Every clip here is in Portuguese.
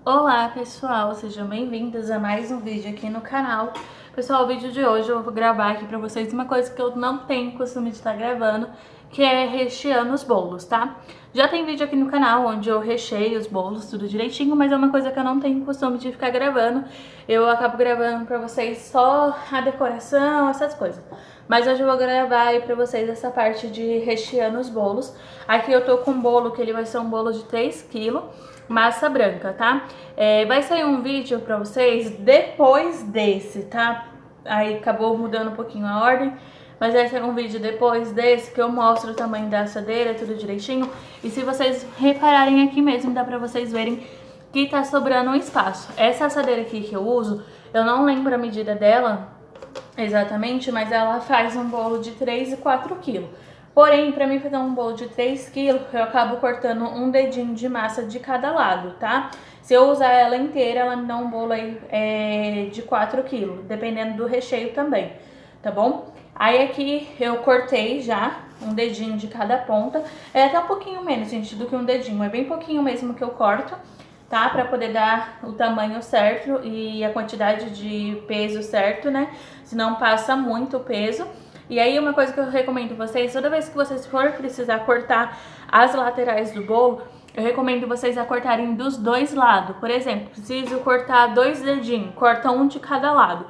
Olá pessoal, sejam bem-vindos a mais um vídeo aqui no canal. Pessoal, o vídeo de hoje eu vou gravar aqui pra vocês uma coisa que eu não tenho costume de estar gravando, que é recheando os bolos, tá? Já tem vídeo aqui no canal onde eu recheio os bolos tudo direitinho, mas é uma coisa que eu não tenho costume de ficar gravando. Eu acabo gravando pra vocês só a decoração, essas coisas. Mas hoje eu vou gravar aí pra vocês essa parte de recheando os bolos. Aqui eu tô com um bolo que ele vai ser um bolo de 3 kg, massa branca, tá? Vai sair um vídeo pra vocês depois desse, tá? Aí acabou mudando um pouquinho a ordem, mas vai ser um vídeo depois desse que eu mostro o tamanho da assadeira, tudo direitinho. E se vocês repararem aqui mesmo, dá pra vocês verem que tá sobrando um espaço. Essa assadeira aqui que eu uso, eu não lembro a medida dela exatamente, mas ela faz um bolo de 3 e 4 quilos. Porém, pra mim fazer um bolo de 3 quilos, eu acabo cortando um dedinho de massa de cada lado, tá? Se eu usar ela inteira, ela me dá um bolo aí de 4 quilos, dependendo do recheio também, tá bom? Aí aqui eu cortei já um dedinho de cada ponta, é até um pouquinho menos, gente, do que um dedinho, é bem pouquinho mesmo que eu corto, tá? Pra poder dar o tamanho certo e a quantidade de peso certo, né? Senão passa muito o peso. E aí uma coisa que eu recomendo vocês, toda vez que vocês for precisar cortar as laterais do bolo, eu recomendo vocês a cortarem dos dois lados. Por exemplo, preciso cortar 2 dedinhos, corta um de cada lado.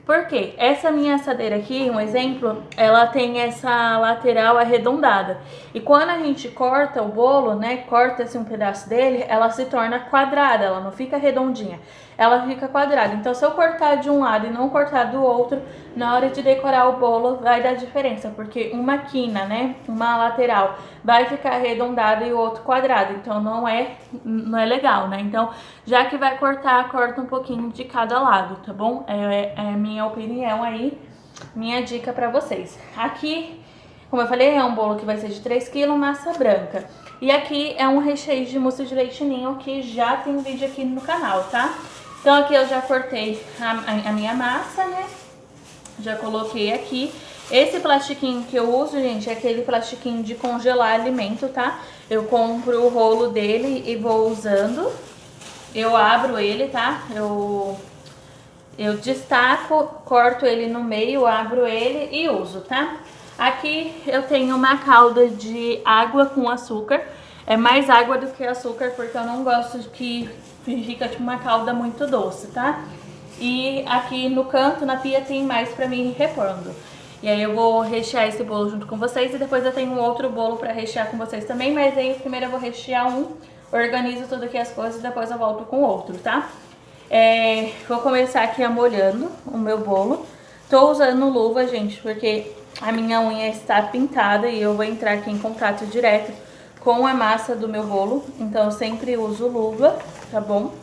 Por quê? Essa minha assadeira aqui, um exemplo, ela tem essa lateral arredondada. E quando a gente corta o bolo, né, corta assim um pedaço dele, ela se torna quadrada, ela não fica redondinha, ela fica quadrada. Então se eu cortar de um lado e não cortar do outro, na hora de decorar o bolo vai dar diferença, porque uma quina, né, uma lateral vai ficar arredondada e o outro quadrado, então não é legal, né? Então, já que vai cortar, corta um pouquinho de cada lado, tá bom? É minha opinião aí, minha dica pra vocês. Aqui, como eu falei, é um bolo que vai ser de 3 kg, massa branca. E aqui é um recheio de mousse de leite ninho que já tem vídeo aqui no canal, tá? Então aqui eu já cortei a minha massa, né? Já coloquei aqui. Esse plastiquinho que eu uso, gente, é aquele plastiquinho de congelar alimento, tá? Eu compro o rolo dele e vou usando. Eu abro ele, tá? Eu destaco, corto ele no meio, abro ele e uso, tá? Aqui eu tenho uma calda de água com açúcar. É mais água do que açúcar, porque eu não gosto de que fica tipo uma calda muito doce, tá? E aqui no canto, na pia, tem mais pra mim ir repondo. E aí eu vou rechear esse bolo junto com vocês e depois eu tenho um outro bolo pra rechear com vocês também, mas aí primeiro eu vou rechear um, organizo tudo aqui as coisas e depois eu volto com o outro, tá? Vou começar aqui molhando o meu bolo. Tô usando luva, gente, porque a minha unha está pintada e eu vou entrar aqui em contato direto com a massa do meu bolo. Então eu sempre uso luva, tá bom?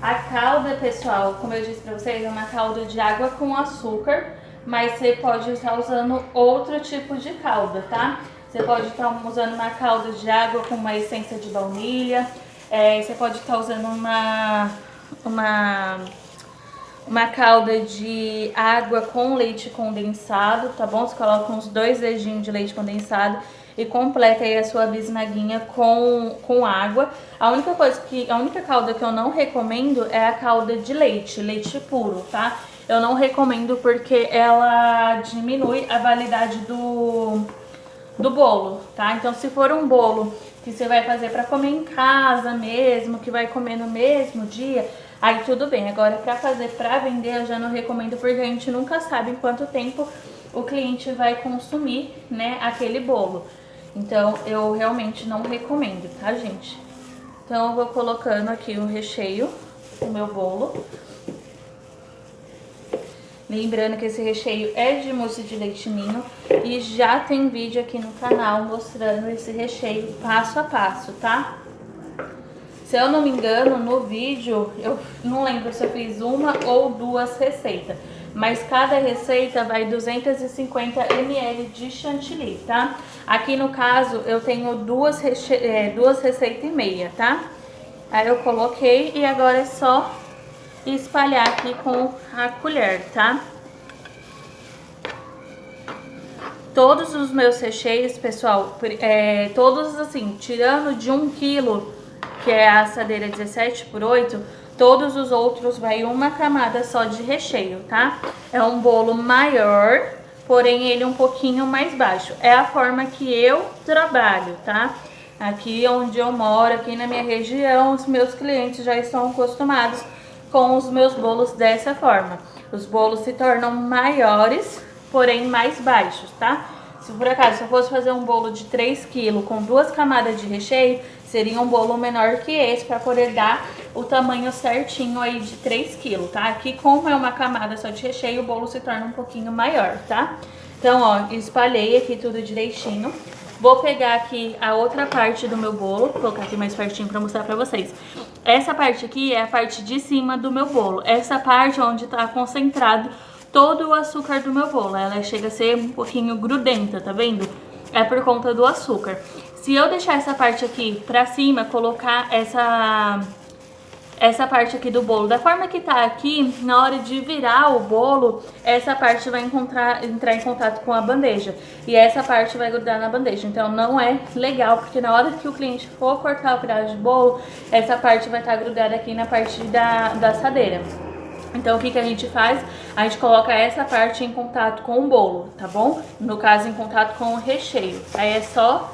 A calda, pessoal, como eu disse pra vocês, é uma calda de água com açúcar, mas você pode estar usando outro tipo de calda, tá? Você pode estar usando uma calda de água com uma essência de baunilha, você pode estar usando uma calda de água com leite condensado, tá bom? Você coloca uns 2 dedinhos de leite condensado e completa aí a sua bisnaguinha com água. A única calda que eu não recomendo é a calda de leite, leite puro, tá? Eu não recomendo porque ela diminui a validade do bolo, tá? Então se for um bolo que você vai fazer pra comer em casa mesmo, que vai comer no mesmo dia, aí tudo bem. Agora pra fazer pra vender eu já não recomendo, porque a gente nunca sabe em quanto tempo o cliente vai consumir, né, aquele bolo. Então eu realmente não recomendo, tá, gente? Então eu vou colocando aqui o recheio do meu bolo. Lembrando que esse recheio é de mousse de leite ninho e já tem vídeo aqui no canal mostrando esse recheio passo a passo, tá? Se eu não me engano, no vídeo, eu não lembro se eu fiz uma ou 2 receitas, mas cada receita vai 250 ml de chantilly, tá? Aqui no caso, eu tenho duas receitas e meia, tá? Aí eu coloquei e agora é só espalhar aqui com a colher, tá? todos os meus recheios, pessoal, todos assim, tirando de 1 quilo, que é a assadeira 17×8, todos os outros vai uma camada só de recheio, tá? É um bolo maior, porém ele um pouquinho mais baixo. É a forma que eu trabalho, tá? Aqui onde eu moro, aqui na minha região, os meus clientes já estão acostumados com os meus bolos dessa forma. Os bolos se tornam maiores, porém mais baixos, tá? Se por acaso se eu fosse fazer um bolo de 3 kg com 2 camadas de recheio, seria um bolo menor que esse para poder dar o tamanho certinho aí de 3 kg, tá? Aqui, como é uma camada só de recheio, o bolo se torna um pouquinho maior, tá? Então, ó, espalhei aqui tudo direitinho. Vou pegar aqui a outra parte do meu bolo, vou colocar aqui mais pertinho pra mostrar pra vocês. Essa parte aqui é a parte de cima do meu bolo. Essa parte onde tá concentrado todo o açúcar do meu bolo. Ela chega a ser um pouquinho grudenta, tá vendo? É por conta do açúcar. Se eu deixar essa parte aqui pra cima, colocar essa parte aqui do bolo da forma que tá aqui, na hora de virar o bolo, essa parte vai entrar em contato com a bandeja e essa parte vai grudar na bandeja. Então não é legal, porque na hora que o cliente for cortar o pedaço de bolo, essa parte vai estar grudada aqui na parte da assadeira. Então o que a gente faz? A gente coloca essa parte em contato com o bolo, tá bom? No caso, em contato com o recheio. Aí é só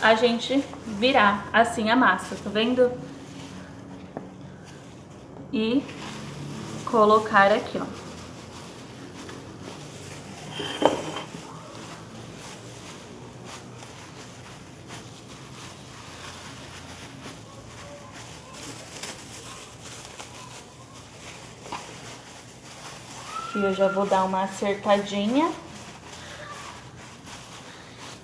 a gente virar assim a massa, tá vendo? E colocar aqui, ó. Aqui eu já vou dar uma acertadinha.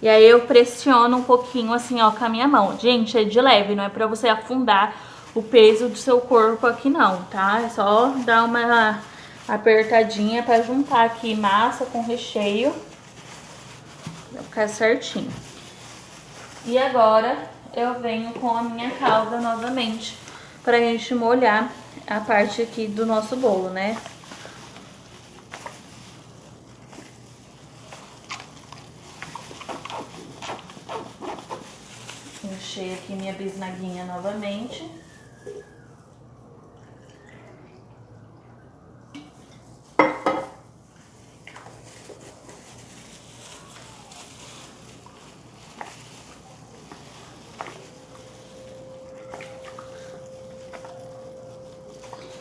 E aí eu pressiono um pouquinho assim, ó, com a minha mão. Gente, é de leve, não é pra você afundar o peso do seu corpo aqui não, tá? É só dar uma apertadinha pra juntar aqui massa com recheio. Vai ficar certinho. E agora eu venho com a minha calda novamente pra gente molhar a parte aqui do nosso bolo, né? Enchei aqui minha bisnaguinha novamente.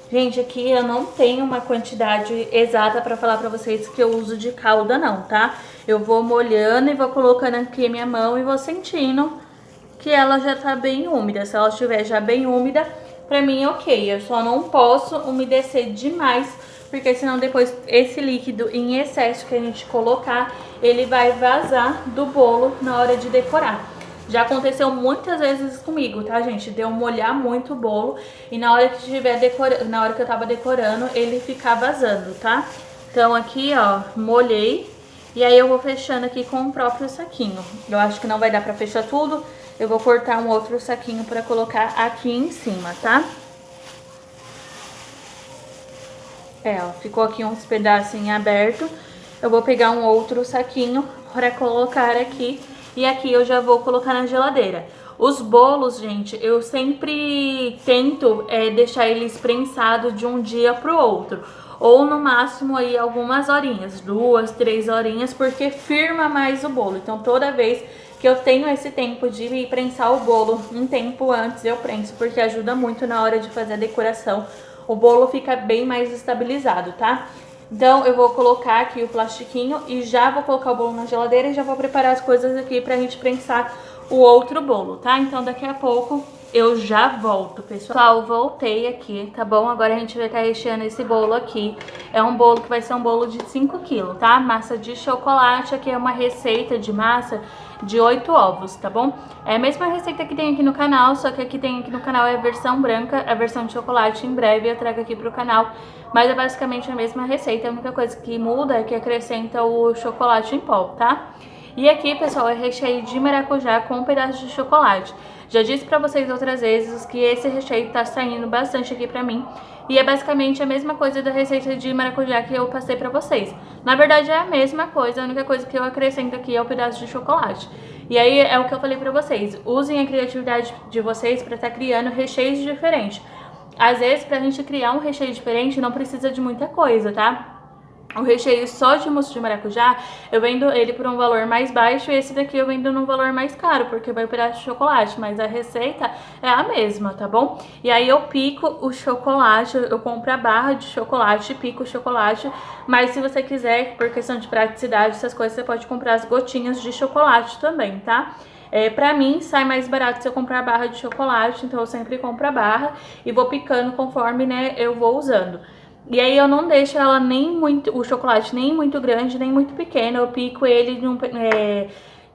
Gente, aqui eu não tenho uma quantidade exata pra falar pra vocês que eu uso de calda não, tá? Eu vou molhando e vou colocando aqui a minha mão e vou sentindo que ela já tá bem úmida. Se ela estiver já bem úmida, pra mim é ok. Eu só não posso umedecer demais, porque senão depois esse líquido em excesso que a gente colocar, ele vai vazar do bolo na hora de decorar. Já aconteceu muitas vezes comigo, tá, gente? De eu molhar muito o bolo e na hora que na hora que eu tava decorando, ele ficar vazando, tá? Então aqui, ó, molhei e aí eu vou fechando aqui com o próprio saquinho. Eu acho que não vai dar pra fechar tudo. Eu vou cortar um outro saquinho pra colocar aqui em cima, tá? Ó, ficou aqui uns pedacinhos abertos. Eu vou pegar um outro saquinho pra colocar aqui. E aqui eu já vou colocar na geladeira. Os bolos, gente, eu sempre tento deixar eles prensados de um dia pro outro. Ou no máximo aí algumas horinhas, 2, 3 horinhas, porque firma mais o bolo. Então toda vez que eu tenho esse tempo de prensar o bolo um tempo antes, eu prenso, porque ajuda muito na hora de fazer a decoração. O bolo fica bem mais estabilizado, tá? Então eu vou colocar aqui o plastiquinho e já vou colocar o bolo na geladeira e já vou preparar as coisas aqui pra gente prensar o outro bolo, tá? Então daqui a pouco eu já volto, pessoal. Voltei aqui, tá bom? Agora a gente vai estar recheando esse bolo aqui. É um bolo que vai ser um bolo de 5 kg, tá? Massa de chocolate, aqui é uma receita de massa de 8 ovos, tá bom? É a mesma receita que tem aqui no canal, só que aqui tem aqui no canal é a versão branca, a versão de chocolate em breve eu trago aqui pro canal. Mas é basicamente a mesma receita, a única coisa que muda é que acrescenta o chocolate em pó, tá? E aqui, pessoal, é recheio de maracujá com um pedaço de chocolate. Já disse pra vocês outras vezes que esse recheio tá saindo bastante aqui pra mim. E é basicamente a mesma coisa da receita de maracujá que eu passei pra vocês. Na verdade é a mesma coisa, a única coisa que eu acrescento aqui é o pedaço de chocolate. E aí é o que eu falei pra vocês, usem a criatividade de vocês pra estar criando recheios diferentes. Às vezes, pra gente criar um recheio diferente, não precisa de muita coisa, tá? O recheio só de mousse de maracujá, eu vendo ele por um valor mais baixo e esse daqui eu vendo num valor mais caro, porque vai um pedaço de chocolate, mas a receita é a mesma, tá bom? E aí eu pico o chocolate, eu compro a barra de chocolate, pico o chocolate, mas se você quiser, por questão de praticidade, essas coisas, você pode comprar as gotinhas de chocolate também, tá? Pra mim, sai mais barato se eu comprar a barra de chocolate, então eu sempre compro a barra e vou picando conforme, né, eu vou usando. E aí eu não deixo ela nem muito, o chocolate nem muito grande, nem muito pequeno. Eu pico ele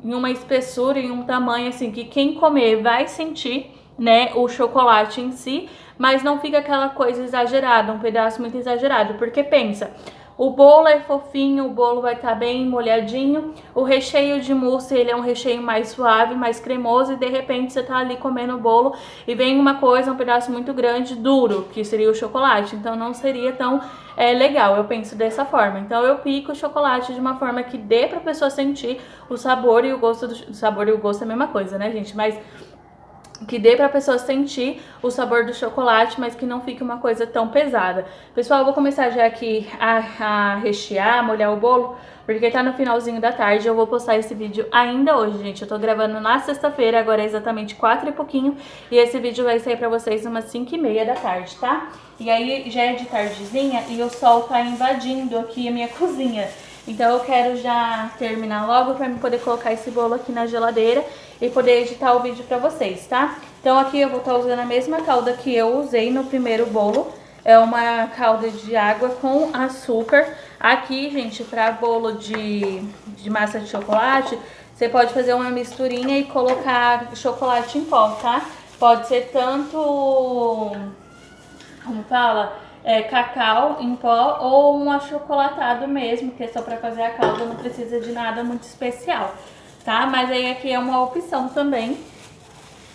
em uma espessura, em um tamanho assim, que quem comer vai sentir, né, o chocolate em si, mas não fica aquela coisa exagerada, um pedaço muito exagerado. Porque pensa, o bolo é fofinho, o bolo vai estar bem molhadinho, o recheio de mousse, ele é um recheio mais suave, mais cremoso, e de repente você tá ali comendo o bolo e vem uma coisa, um pedaço muito grande, duro, que seria o chocolate, então não seria tão legal, eu penso dessa forma. Então eu pico o chocolate de uma forma que dê pra pessoa sentir o sabor e o gosto o sabor e o gosto é a mesma coisa, né, gente? Mas que dê pra pessoa sentir o sabor do chocolate, mas que não fique uma coisa tão pesada. Pessoal, eu vou começar já aqui a rechear, molhar o bolo, porque tá no finalzinho da tarde. Eu vou postar esse vídeo ainda hoje, gente. Eu tô gravando na sexta-feira, agora é exatamente 4 e pouquinho, e esse vídeo vai sair pra vocês umas 5h30 da tarde, tá? E aí já é de tardezinha e o sol tá invadindo aqui a minha cozinha. Então eu quero já terminar logo pra eu poder colocar esse bolo aqui na geladeira e poder editar o vídeo pra vocês, tá? Então aqui eu vou estar usando a mesma calda que eu usei no primeiro bolo. É uma calda de água com açúcar. Aqui, gente, pra bolo de massa de chocolate, você pode fazer uma misturinha e colocar chocolate em pó, tá? Pode ser tanto, como fala, cacau em pó ou um achocolatado mesmo, que é só pra fazer a calda, não precisa de nada muito especial, tá? Mas aí aqui é uma opção também.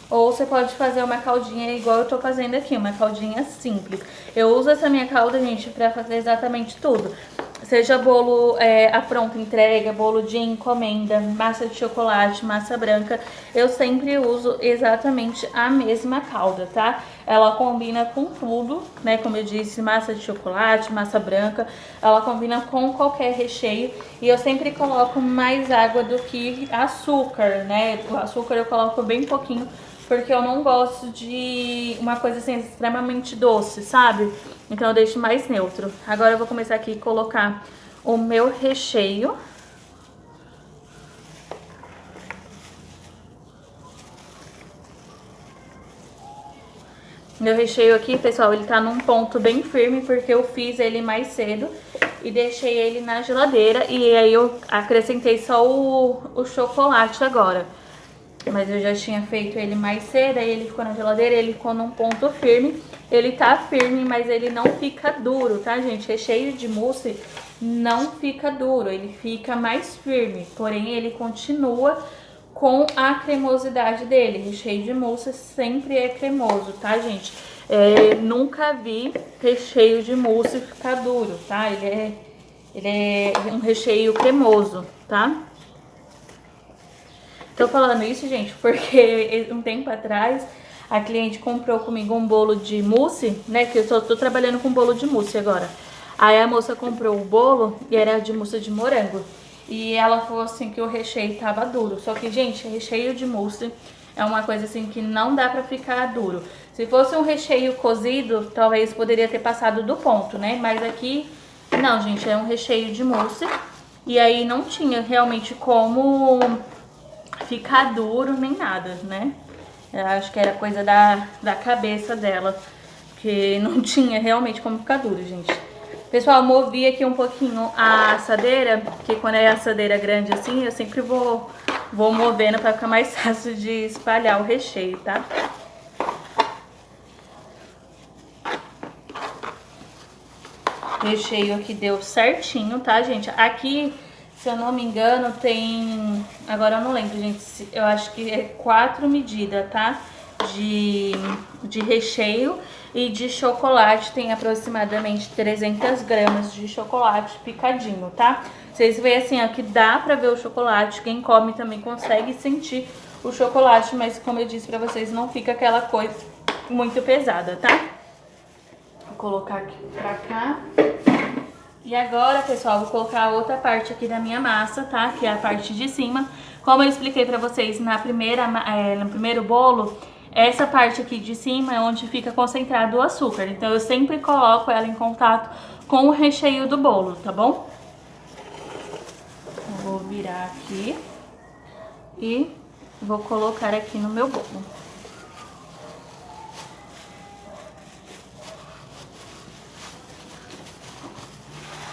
Ou você pode fazer uma caldinha igual eu tô fazendo aqui, uma caldinha simples. Eu uso essa minha calda, gente, pra fazer exatamente tudo. Seja bolo à pronta entrega, bolo de encomenda, massa de chocolate, massa branca, eu sempre uso exatamente a mesma calda, tá? Ela combina com tudo, né? Como eu disse, massa de chocolate, massa branca, ela combina com qualquer recheio. E eu sempre coloco mais água do que açúcar, né? O açúcar eu coloco bem pouquinho, porque eu não gosto de uma coisa assim extremamente doce, sabe? Então eu deixo mais neutro. Agora eu vou começar aqui a colocar o meu recheio. Meu recheio aqui, pessoal, ele tá num ponto bem firme, porque eu fiz ele mais cedo e deixei ele na geladeira. E aí eu acrescentei só o chocolate agora. Mas eu já tinha feito ele mais cedo, aí ele ficou na geladeira, ele ficou num ponto firme. Ele tá firme, mas ele não fica duro, tá, gente? Recheio de mousse não fica duro, ele fica mais firme. Porém, ele continua com a cremosidade dele. Recheio de mousse sempre é cremoso, tá, gente? Nunca vi recheio de mousse ficar duro, tá? Ele é um recheio cremoso, tá? Tô falando isso, gente, porque um tempo atrás a cliente comprou comigo um bolo de mousse, né? Que eu tô trabalhando com bolo de mousse agora. Aí a moça comprou o bolo e era de mousse de morango. E ela falou assim que o recheio tava duro. Só que, gente, recheio de mousse é uma coisa assim que não dá pra ficar duro. Se fosse um recheio cozido, talvez poderia ter passado do ponto, né? Mas aqui, não, gente, é um recheio de mousse. E aí não tinha realmente como ficar duro nem nada, né? Eu acho que era coisa da cabeça dela, que não tinha realmente como ficar duro, gente. Pessoal, movi aqui um pouquinho a assadeira, porque quando é assadeira grande assim, eu sempre vou movendo pra ficar mais fácil de espalhar o recheio, tá? O recheio aqui deu certinho, tá, gente? Aqui, se eu não me engano, tem... Agora eu não lembro, gente. Eu acho que é 4 medidas, tá? de recheio e de chocolate tem aproximadamente 300 gramas de chocolate picadinho, tá? Vocês veem assim, ó, que dá pra ver o chocolate, quem come também consegue sentir o chocolate, mas como eu disse pra vocês, não fica aquela coisa muito pesada, tá? Vou colocar aqui pra cá. E agora, pessoal, vou colocar a outra parte aqui da minha massa, tá? Que é a parte de cima. Como eu expliquei pra vocês no primeiro bolo, essa parte aqui de cima é onde fica concentrado o açúcar. Então eu sempre coloco ela em contato com o recheio do bolo, tá bom? Eu vou virar aqui e vou colocar aqui no meu bolo.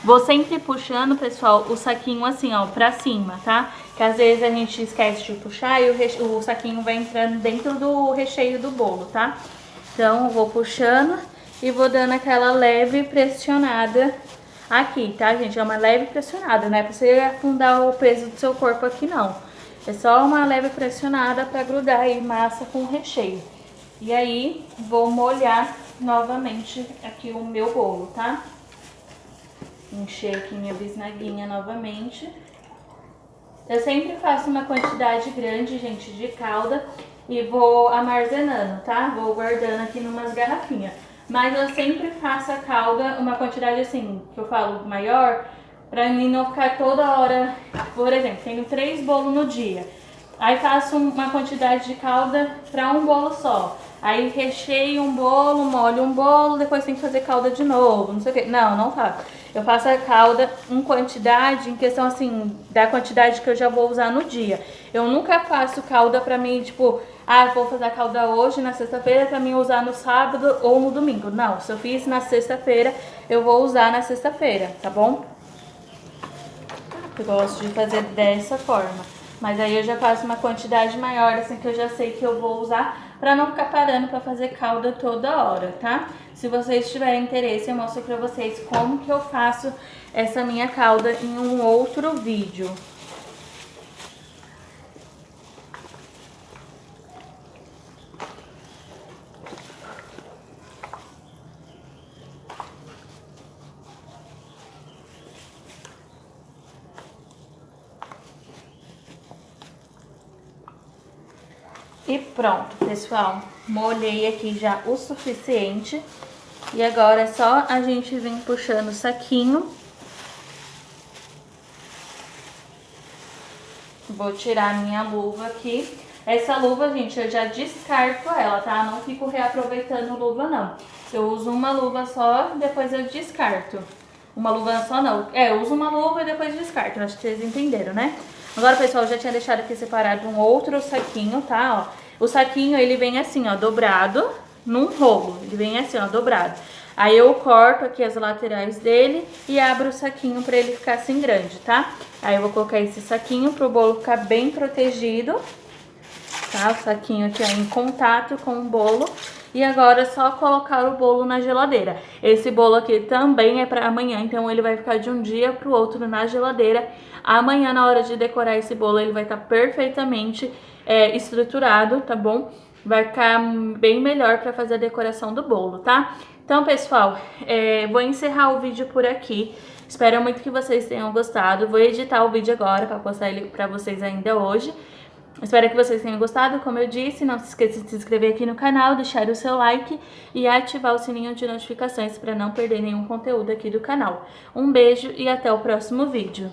Vou sempre puxando, pessoal, o saquinho assim, ó, pra cima, tá? Que às vezes a gente esquece de puxar e o saquinho vai entrando dentro do recheio do bolo, tá? Então, eu vou puxando e vou dando aquela leve pressionada aqui, tá, gente? É uma leve pressionada, não é pra você afundar o peso do seu corpo aqui, não. É só uma leve pressionada pra grudar aí massa com recheio. E aí, vou molhar novamente aqui o meu bolo, tá? Encher aqui minha bisnaguinha novamente. Eu sempre faço uma quantidade grande, gente, de calda e vou armazenando, tá? Vou guardando aqui numas garrafinhas. Mas eu sempre faço a calda, uma quantidade assim, que eu falo maior, pra mim não ficar toda hora. Por exemplo, tenho 3 bolos no dia. Aí faço uma quantidade de calda pra um bolo só. Aí recheio um bolo, molho um bolo, depois tem que fazer calda de novo, não sei o que. Não, não faço. Eu faço a calda em quantidade, em questão assim, da quantidade que eu já vou usar no dia. Eu nunca faço calda pra mim, tipo, ah, vou fazer a calda hoje, na sexta-feira, pra mim usar no sábado ou no domingo. Não, se eu fiz na sexta-feira, eu vou usar na sexta-feira, tá bom? Eu gosto de fazer dessa forma. Mas aí eu já faço uma quantidade maior, assim, que eu já sei que eu vou usar, pra não ficar parando pra fazer calda toda hora, tá? Se vocês tiverem interesse, eu mostro pra vocês como que eu faço essa minha calda em um outro vídeo. E pronto, pessoal. Molhei aqui já o suficiente. E agora é só a gente vir puxando o saquinho. Vou tirar a minha luva aqui. Essa luva, gente, eu já descarto ela, tá? Não fico reaproveitando luva, não. Eu uso uma luva só, depois eu descarto. Uma luva só não. Eu uso uma luva e depois descarto. Eu acho que vocês entenderam, né? Agora, pessoal, eu já tinha deixado aqui separado um outro saquinho, tá? Ó, o saquinho, ele vem assim, ó, dobrado num rolo. Ele vem assim, ó, dobrado. Aí eu corto aqui as laterais dele e abro o saquinho pra ele ficar assim grande, tá? Aí eu vou colocar esse saquinho pro bolo ficar bem protegido, tá? O saquinho aqui, ó, em contato com o bolo. E agora é só colocar o bolo na geladeira. Esse bolo aqui também é pra amanhã, então ele vai ficar de um dia pro outro na geladeira. Amanhã, na hora de decorar esse bolo, ele vai estar perfeitamente estruturado, tá bom? Vai ficar bem melhor pra fazer a decoração do bolo, tá? Então, pessoal, vou encerrar o vídeo por aqui. Espero muito que vocês tenham gostado. Vou editar o vídeo agora pra postar ele pra vocês ainda hoje. Espero que vocês tenham gostado, como eu disse, não se esqueça de se inscrever aqui no canal, deixar o seu like e ativar o sininho de notificações para não perder nenhum conteúdo aqui do canal. Um beijo e até o próximo vídeo.